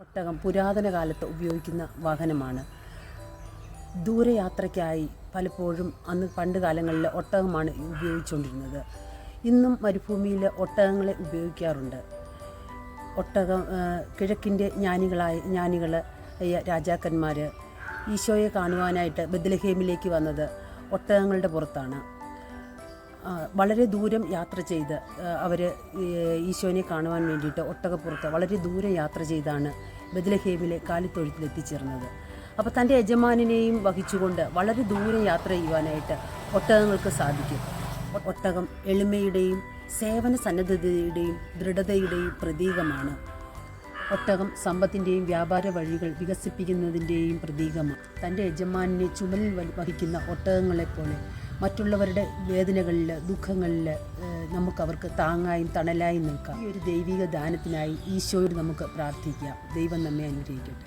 ഒട്ടകം പുരാതന കാലത്ത് ഉപയോഗിക്കുന്ന വാഹനമാണ്. ദൂരയാത്രയ്ക്കായി പലപ്പോഴും പണ്ട് കാലങ്ങളിൽ ഒട്ടകമാണ് ഉപയോഗിച്ചുകൊണ്ടിരുന്നത്. ഇന്നും മരുഭൂമിയിൽ ഒട്ടകങ്ങളെ ഉപയോഗിക്കാറുണ്ട്. ഒട്ടകം കിഴക്കിൻ്റെ ജ്ഞാനികൾ രാജാക്കന്മാർ ഈശോയെ കാണുവാനായിട്ട് ബെത്ലഹേമിലേക്ക് വന്നത് ഒട്ടകങ്ങളുടെ പുറത്താണ്. വളരെ ദൂരം യാത്ര ചെയ്ത് അവർ ഈശോനെ കാണുവാൻ വേണ്ടിയിട്ട് ഒട്ടകപ്പുറത്ത് വളരെ ദൂരം യാത്ര ചെയ്താണ് ബെത്ലഹേമിലെ കാലിത്തൊഴുത്തിൽ എത്തിച്ചേർന്നത്. അപ്പോൾ തൻ്റെ യജമാനനെയും വഹിച്ചുകൊണ്ട് വളരെ ദൂരം യാത്ര ചെയ്യുവാനായിട്ട് ഒട്ടകങ്ങൾക്ക് സാധിക്കും. ഒട്ടകം എളിമയുടെയും സേവന സന്നദ്ധതയുടെയും ദൃഢതയുടെയും പ്രതീകമാണ്. ഒട്ടകം സമ്പത്തിൻ്റെയും വ്യാപാര വഴികൾ വികസിപ്പിക്കുന്നതിൻ്റെയും പ്രതീകമാണ്. തൻ്റെ യജമാനെ ചുമലിൽ വഹിക്കുന്ന ഒട്ടകങ്ങളെപ്പോലെ മറ്റുള്ളവരുടെ വേദനകളിൽ ദുഃഖങ്ങളിൽ നമുക്കവർക്ക് താങ്ങായും തണലായും നിൽക്കാം. ഈ ഒരു ദൈവിക ദാനത്തിനായി ഈശോയോട് നമുക്ക് പ്രാർത്ഥിക്കാം. ദൈവം നമ്മെ അനുഗ്രഹിക്കട്ടെ.